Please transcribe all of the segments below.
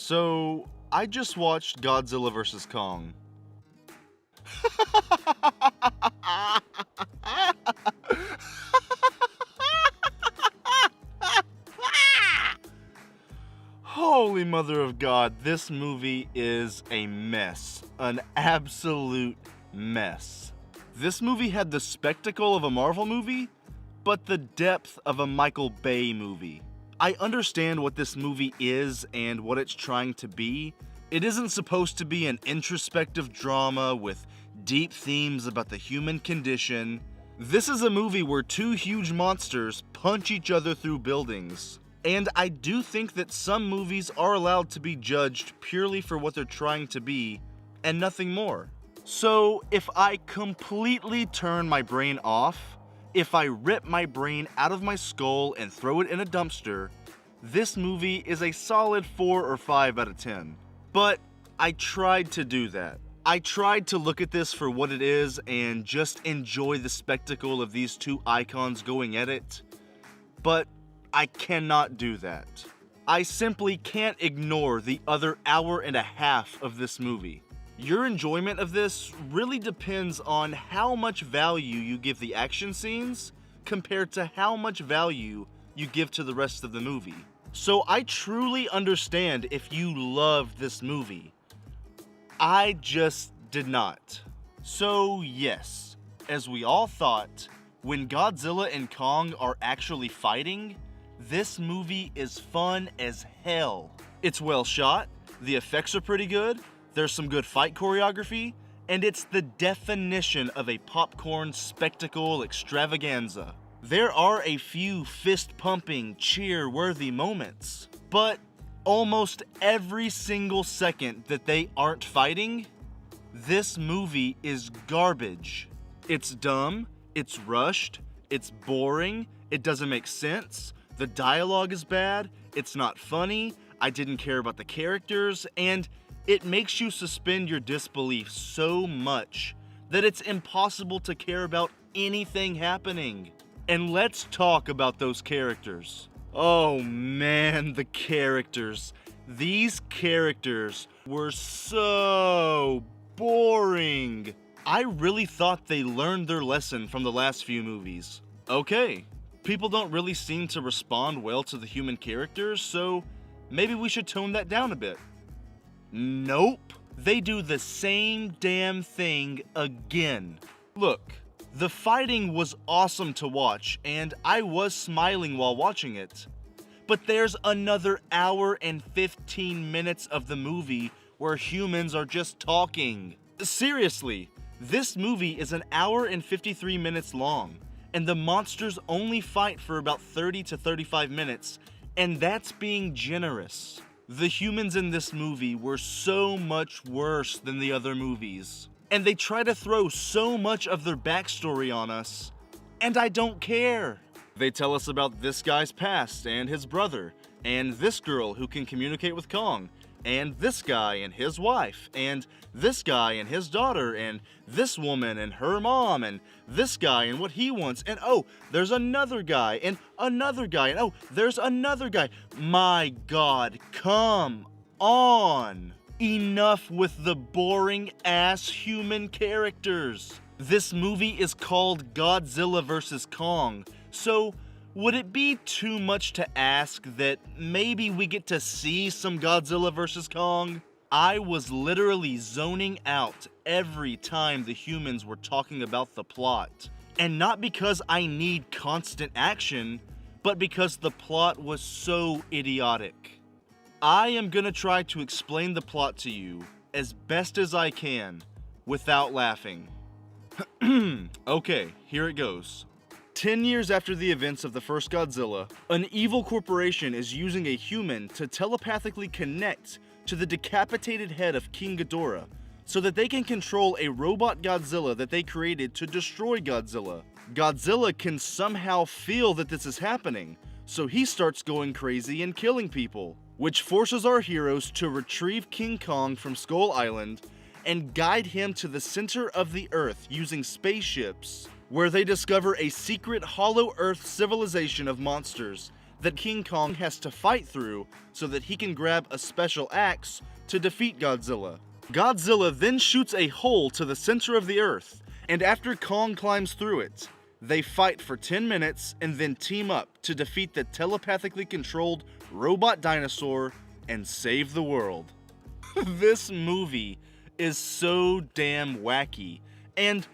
So, I just watched Godzilla vs. Kong. Holy mother of God, this movie is a mess. An absolute mess. This movie had the spectacle of a Marvel movie, but the depth of a Michael Bay movie. I understand what this movie is and what it's trying to be. It isn't supposed to be an introspective drama with deep themes about the human condition. This is a movie where two huge monsters punch each other through buildings. And I do think that some movies are allowed to be judged purely for what they're trying to be and nothing more. So if I completely turn my brain off, if I rip my brain out of my skull and throw it in a dumpster, this movie is a solid 4 or 5 out of 10. But I tried to do that. I tried to look at this for what it is and just enjoy the spectacle of these two icons going at it. But I cannot do that. I simply can't ignore the other hour and a half of this movie. Your enjoyment of this really depends on how much value you give the action scenes compared to how much value you give to the rest of the movie. So I truly understand if you love this movie. I just did not. So yes, as we all thought, when Godzilla and Kong are actually fighting, this movie is fun as hell. It's well shot, the effects are pretty good, there's some good fight choreography, and it's the definition of a popcorn spectacle extravaganza. There are a few fist-pumping, cheer-worthy moments, but almost every single second that they aren't fighting, this movie is garbage. It's dumb, it's rushed, it's boring, it doesn't make sense, the dialogue is bad, it's not funny, I didn't care about the characters, and it makes you suspend your disbelief so much that it's impossible to care about anything happening. And let's talk about those characters. Oh man, the characters. These characters were so boring. I really thought they learned their lesson from the last few movies. Okay, people don't really seem to respond well to the human characters, so maybe we should tone that down a bit. Nope. They do the same damn thing again. Look, the fighting was awesome to watch, and I was smiling while watching it. But there's another hour and 15 minutes of the movie where humans are just talking. Seriously, this movie is an hour and 53 minutes long, and the monsters only fight for about 30 to 35 minutes, and that's being generous. The humans in this movie were so much worse than the other movies. And they try to throw so much of their backstory on us, and I don't care. They tell us about this guy's past and his brother, and this girl who can communicate with Kong, and this guy and his wife, and this guy and his daughter, and this woman and her mom, and this guy and what he wants, and oh, there's another guy, and another guy, and oh, there's another guy. My God, come on. Enough with the boring ass human characters. This movie is called Godzilla vs. Kong, so would it be too much to ask that maybe we get to see some Godzilla vs. Kong? I was literally zoning out every time the humans were talking about the plot. And not because I need constant action, but because the plot was so idiotic. I am gonna try to explain the plot to you as best as I can without laughing. Okay, here it goes. 10 years after the events of the first Godzilla, an evil corporation is using a human to telepathically connect to the decapitated head of King Ghidorah so that they can control a robot Godzilla that they created to destroy Godzilla. Godzilla can somehow feel that this is happening, so he starts going crazy and killing people, which forces our heroes to retrieve King Kong from Skull Island and guide him to the center of the Earth using spaceships, where they discover a secret Hollow Earth civilization of monsters that King Kong has to fight through so that he can grab a special axe to defeat Godzilla. Godzilla then shoots a hole to the center of the earth, and after Kong climbs through it, they fight for 10 minutes and then team up to defeat the telepathically controlled robot dinosaur and save the world. This movie is so damn wacky, and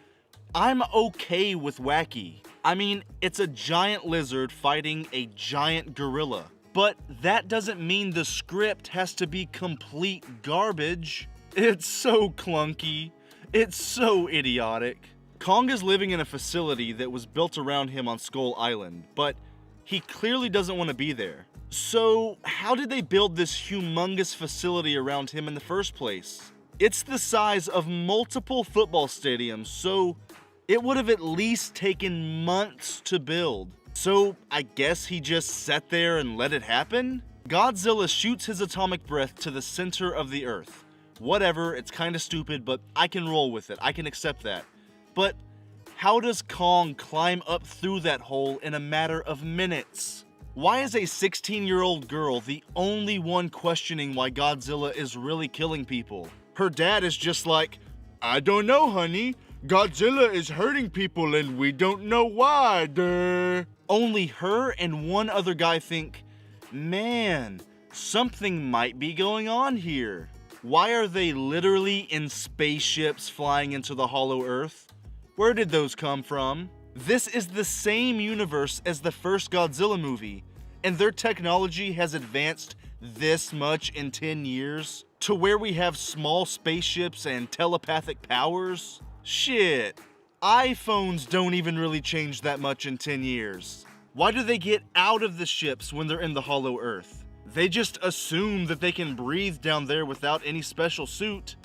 I'm okay with wacky. I mean, it's a giant lizard fighting a giant gorilla, but that doesn't mean the script has to be complete garbage. It's so clunky. It's so idiotic. Kong is living in a facility that was built around him on Skull Island, but he clearly doesn't want to be there. So, how did they build this humongous facility around him in the first place? It's the size of multiple football stadiums, so it would have at least taken months to build. So, I guess he just sat there and let it happen? Godzilla shoots his atomic breath to the center of the earth. Whatever, it's kinda stupid, but I can roll with it. I can accept that. But how does Kong climb up through that hole in a matter of minutes? Why is a 16-year-old girl the only one questioning why Godzilla is really killing people? Her dad is just like, I don't know, honey. Godzilla is hurting people and we don't know why, duh. Only her and one other guy think, man, something might be going on here. Why are they literally in spaceships flying into the hollow earth? Where did those come from? This is the same universe as the first Godzilla movie, and their technology has advanced this much in 10 years, to where we have small spaceships and telepathic powers? Shit, iPhones don't even really change that much in 10 years. Why do they get out of the ships when they're in the hollow earth? They just assume that they can breathe down there without any special suit,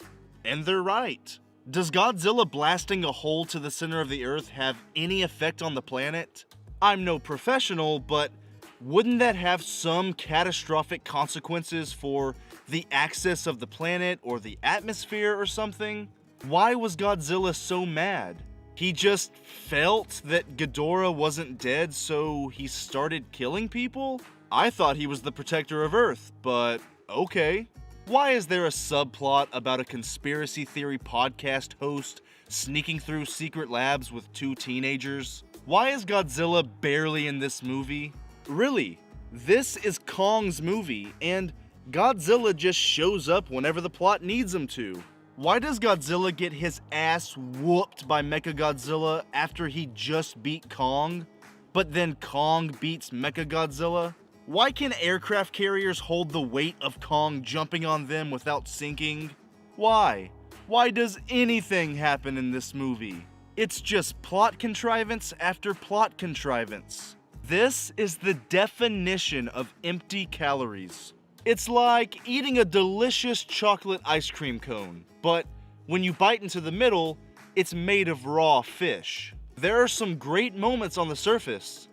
and they're right. Does Godzilla blasting a hole to the center of the earth have any effect on the planet? I'm no professional, but wouldn't that have some catastrophic consequences for the axis of the planet or the atmosphere or something? Why was Godzilla so mad? He just felt that Ghidorah wasn't dead, so he started killing people? I thought he was the protector of Earth, but okay. Why is there a subplot about a conspiracy theory podcast host sneaking through secret labs with 2 teenagers? Why is Godzilla barely in this movie? Really, this is Kong's movie, and Godzilla just shows up whenever the plot needs him to. Why does Godzilla get his ass whooped by Mechagodzilla after he just beat Kong, but then Kong beats Mechagodzilla? Why can aircraft carriers hold the weight of Kong jumping on them without sinking? Why? Why does anything happen in this movie? It's just plot contrivance after plot contrivance. This is the definition of empty calories. It's like eating a delicious chocolate ice cream cone, but when you bite into the middle, it's made of raw fish. There are some great moments on the surface,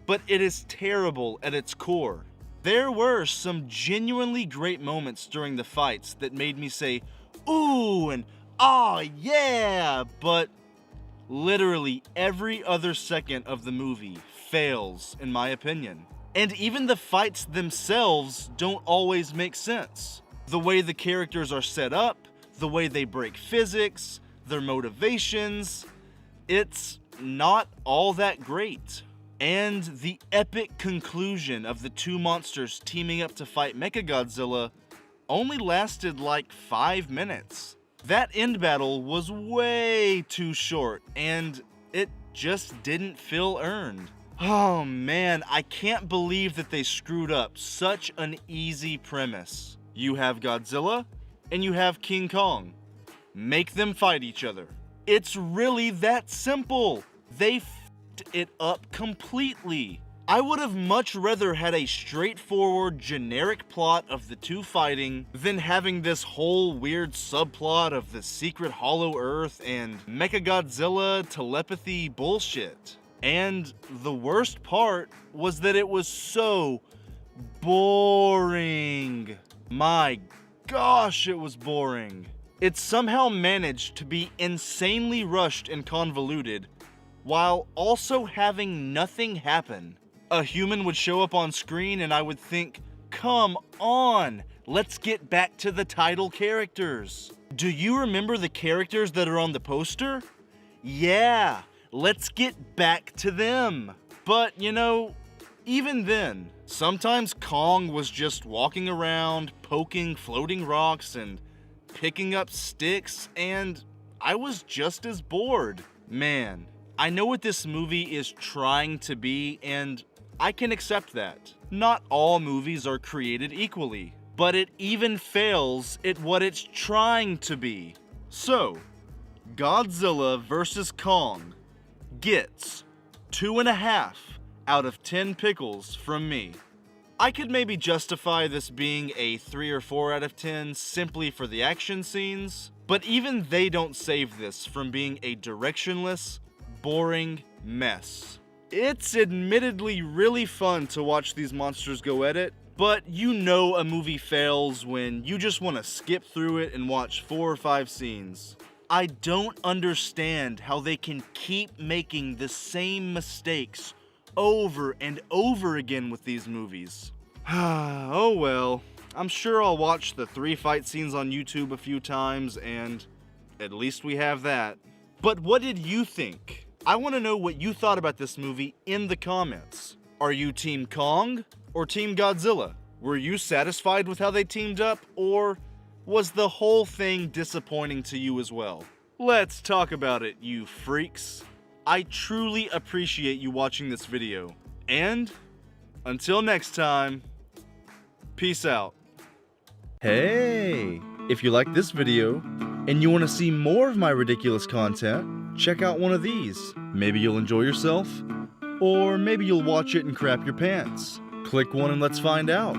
but it is terrible at its core. There were some genuinely great moments during the fights that made me say, ooh, and ah, yeah, but literally every other second of the movie fails, in my opinion. And even the fights themselves don't always make sense. The way the characters are set up, the way they break physics, their motivations, it's not all that great. And the epic conclusion of the 2 monsters teaming up to fight Mechagodzilla only lasted like 5 minutes. That end battle was way too short, and it just didn't feel earned. Oh man, I can't believe that they screwed up such an easy premise. You have Godzilla, and you have King Kong. Make them fight each other. It's really that simple. They f***ed it up completely. I would have much rather had a straightforward, generic plot of the 2 fighting than having this whole weird subplot of the secret hollow earth and Mechagodzilla telepathy bullshit. And the worst part was that it was so boring. My gosh, it was boring. It somehow managed to be insanely rushed and convoluted while also having nothing happen. A human would show up on screen and I would think, come on, let's get back to the title characters. Do you remember the characters that are on the poster? Yeah, let's get back to them. But you know, even then, sometimes Kong was just walking around, poking floating rocks and picking up sticks, and I was just as bored. Man, I know what this movie is trying to be, and I can accept that. Not all movies are created equally, but it even fails at what it's trying to be. So, Godzilla vs. Kong gets 2.5 out of 10 pickles from me. I could maybe justify this being a 3 or 4 out of 10 simply for the action scenes, but even they don't save this from being a directionless, boring mess. It's admittedly really fun to watch these monsters go at it, but you know a movie fails when you just want to skip through it and watch 4 or 5 scenes. I don't understand how they can keep making the same mistakes over and over again with these movies. Oh well, I'm sure I'll watch the 3 fight scenes on YouTube a few times, and at least we have that. But what did you think? I want to know what you thought about this movie in the comments. Are you Team Kong or Team Godzilla? Were you satisfied with how they teamed up, or was the whole thing disappointing to you as well? Let's talk about it, you freaks. I truly appreciate you watching this video. And until next time, peace out. Hey, if you like this video and you want to see more of my ridiculous content, check out one of these. Maybe you'll enjoy yourself, or maybe you'll watch it and crap your pants. Click one and let's find out.